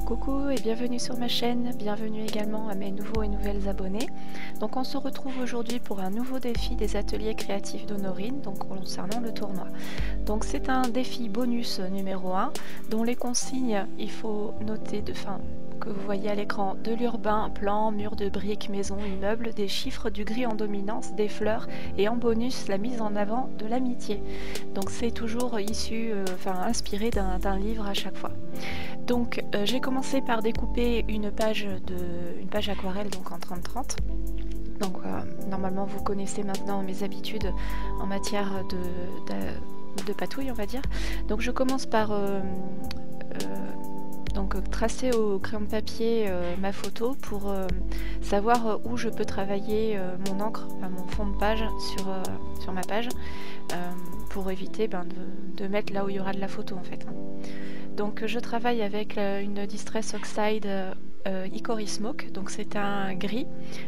Coucou et bienvenue sur ma chaîne, bienvenue également à mes nouveaux et nouvelles abonnés. Donc on se retrouve aujourd'hui pour un nouveau défi des ateliers créatifs d'Honorine, donc concernant le tournoi. Donc c'est un défi bonus numéro 1, dont les consignes, il faut noter que vous voyez à l'écran, de l'urbain, plan, mur de briques, maison, immeuble, des chiffres, du gris en dominance, des fleurs et en bonus la mise en avant de l'amitié. Donc c'est toujours issu, inspiré d'un livre à chaque fois. Donc j'ai commencé par découper une page aquarelle donc en 30-30. Donc normalement vous connaissez maintenant mes habitudes en matière de patouille, on va dire. Donc je commence par tracer au crayon de papier ma photo pour savoir où je peux travailler mon encre, mon fond de page sur ma page pour éviter de mettre là où il y aura de la photo en fait. Donc je travaille avec une Distress Oxide Hickory Smoke, donc c'est un gris,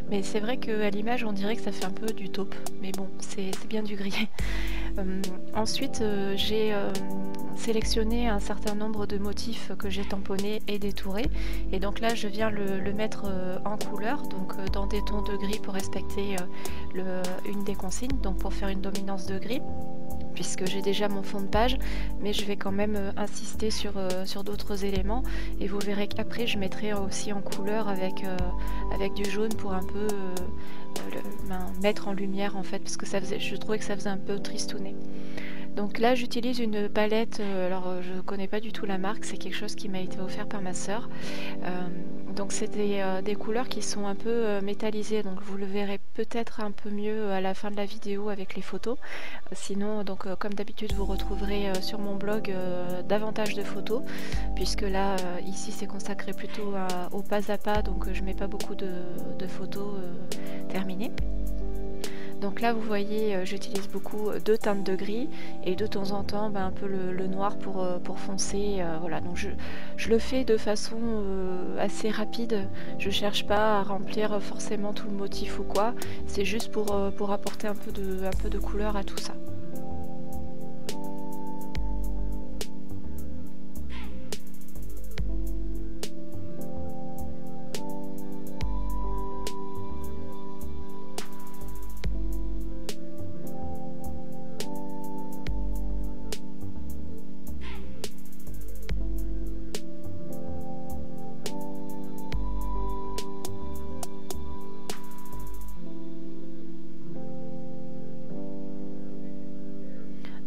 mais c'est vrai qu'à l'image on dirait que ça fait un peu du taupe, mais bon c'est bien du gris. Ensuite j'ai sélectionné un certain nombre de motifs que j'ai tamponnés et détourés, et donc là je viens le mettre en couleur, donc dans des tons de gris pour respecter une des consignes, donc pour faire une dominance de gris, puisque j'ai déjà mon fond de page, mais je vais quand même insister sur d'autres éléments, et vous verrez qu'après je mettrai aussi en couleur avec du jaune pour un peu mettre en lumière en fait, parce que je trouvais que ça faisait un peu tristounet. Donc là j'utilise une palette, alors je connais pas du tout la marque, c'est quelque chose qui m'a été offert par ma sœur. Donc c'est des couleurs qui sont un peu métallisées, donc vous le verrez peut-être un peu mieux à la fin de la vidéo avec les photos. Sinon, donc comme d'habitude, vous retrouverez sur mon blog davantage de photos, puisque là, ici c'est consacré plutôt au pas à pas, donc je mets pas beaucoup de photos terminées. Donc là vous voyez j'utilise beaucoup deux teintes de gris et de temps en temps un peu le noir pour foncer, voilà. Donc je le fais de façon assez rapide, je cherche pas à remplir forcément tout le motif ou quoi, c'est juste pour apporter un peu de couleur à tout ça.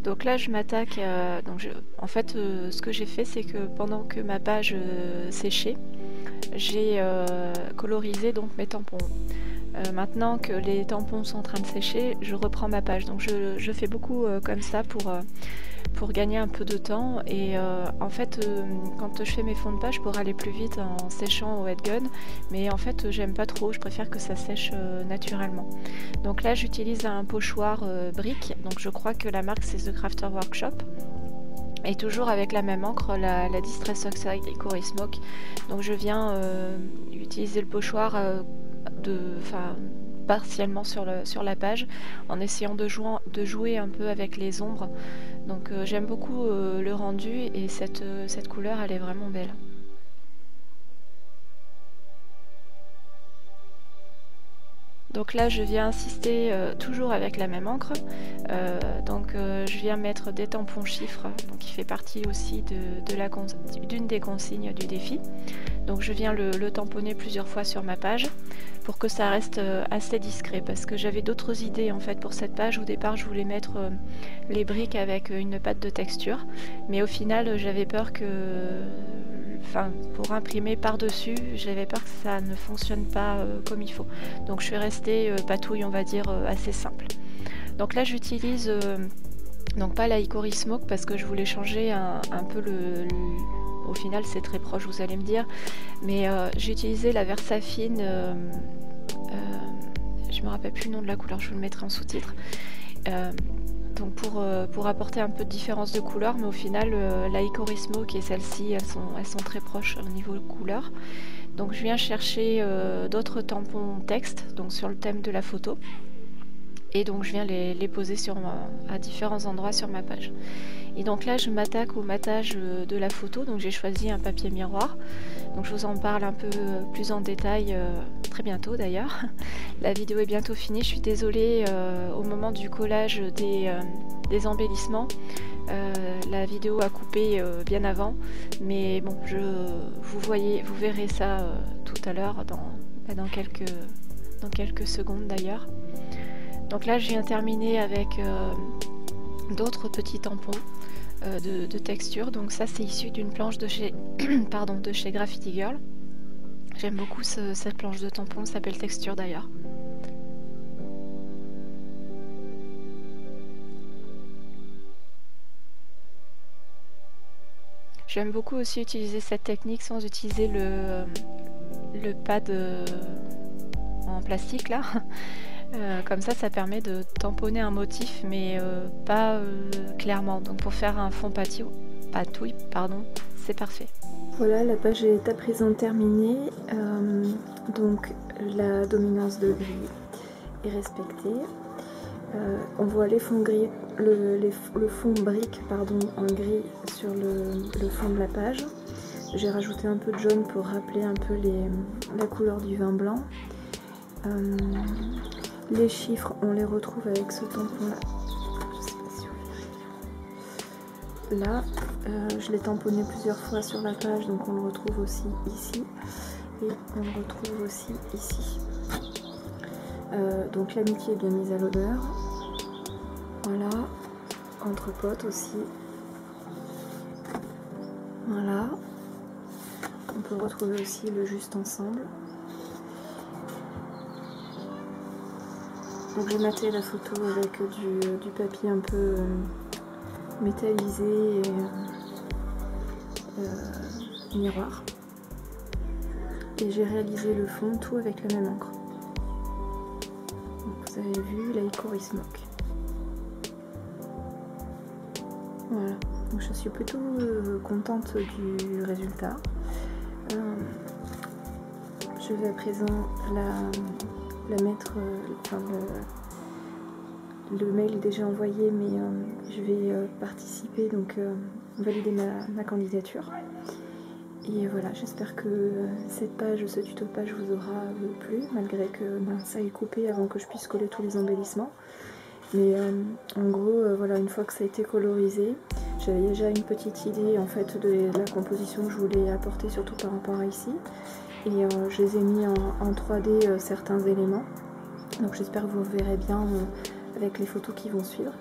Donc là je m'attaque, en fait ce que j'ai fait c'est que pendant que ma page séchait, j'ai colorisé donc mes tampons. Maintenant que les tampons sont en train de sécher, je reprends ma page. Donc je fais beaucoup comme ça pour gagner un peu de temps, et en fait quand je fais mes fonds de page pour aller plus vite en séchant au headgun, mais en fait j'aime pas trop, je préfère que ça sèche naturellement. Donc là j'utilise un pochoir brique, donc je crois que la marque c'est The Crafter Workshop, et toujours avec la même encre, la Distress Oxide Hickory Smoke. Donc je viens utiliser le pochoir partiellement sur la page, en essayant de jouer un peu avec les ombres. Donc j'aime beaucoup le rendu, et cette couleur elle est vraiment belle. Donc là je viens insister toujours avec la même encre, je viens mettre des tampons chiffres, donc qui fait partie aussi d'une des consignes du défi. Donc je viens le tamponner plusieurs fois sur ma page pour que ça reste assez discret, parce que j'avais d'autres idées en fait pour cette page. Au départ je voulais mettre les briques avec une pâte de texture, mais au final j'avais peur que pour imprimer par-dessus, j'avais peur que ça ne fonctionne pas comme il faut. Donc je suis restée patouille, on va dire, assez simple. Donc là j'utilise donc pas la Hickory Smoke, parce que je voulais changer un peu au final c'est très proche, vous allez me dire, mais j'ai utilisé la Versafine, je me rappelle plus le nom de la couleur, je vous le mettrai en sous-titre. Donc pour apporter un peu de différence de couleur, mais au final la Hickory Smoke et celle-ci elles sont très proches au niveau de couleur. Donc je viens chercher d'autres tampons texte, donc sur le thème de la photo, et donc je viens les poser à différents endroits sur ma page. Et donc là je m'attaque au matage de la photo, donc j'ai choisi un papier miroir. Donc je vous en parle un peu plus en détail très bientôt d'ailleurs. La vidéo est bientôt finie, je suis désolée au moment du collage des embellissements. La vidéo a coupé bien avant, mais bon, vous verrez ça tout à l'heure dans quelques secondes d'ailleurs. Donc là je viens terminer avec d'autres petits tampons de texture. Donc ça c'est issu d'une planche de chez de chez Graffiti Girl. J'aime beaucoup cette planche de tampon, ça s'appelle Texture d'ailleurs. J'aime beaucoup aussi utiliser cette technique sans utiliser le pad en plastique là. Comme ça permet de tamponner un motif mais pas clairement. Donc pour faire un fond patouille, c'est parfait. Voilà, la page est à présent terminée. Donc la dominance de gris est respectée. On voit les fonds gris, le fond brique en gris sur le fond de la page. J'ai rajouté un peu de jaune pour rappeler un peu la couleur du vin blanc. Les chiffres, on les retrouve avec ce tampon là. Je sais pas si vous verrez. Là, je l'ai tamponné plusieurs fois sur la page, donc on le retrouve aussi ici et on le retrouve aussi ici. Donc l'amitié est bien mise à l'honneur. Voilà, entre potes aussi. Voilà. On peut retrouver aussi le juste ensemble. Donc j'ai maté la photo avec du papier un peu métallisé et miroir. Et j'ai réalisé le fond tout avec la même encre. Donc vous avez vu, là il court, il se moque. Voilà, donc je suis plutôt contente du résultat. Je vais à présent la mettre, le mail est déjà envoyé, mais je vais participer, donc valider ma candidature. Et voilà, j'espère que ce tuto page vous aura plu, malgré que ça ait coupé avant que je puisse coller tous les embellissements. Mais en gros, voilà, une fois que ça a été colorisé, j'avais déjà une petite idée en fait de la composition que je voulais apporter, surtout par rapport à ici. Et je les ai mis en 3D certains éléments. Donc j'espère que vous verrez bien avec les photos qui vont suivre.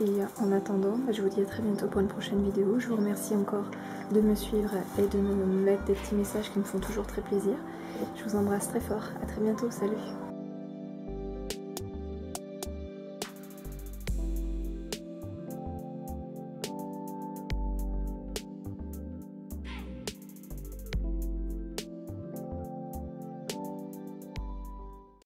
Et en attendant, je vous dis à très bientôt pour une prochaine vidéo. Je vous remercie encore de me suivre et de me mettre des petits messages qui me font toujours très plaisir. Je vous embrasse très fort. À très bientôt. Salut!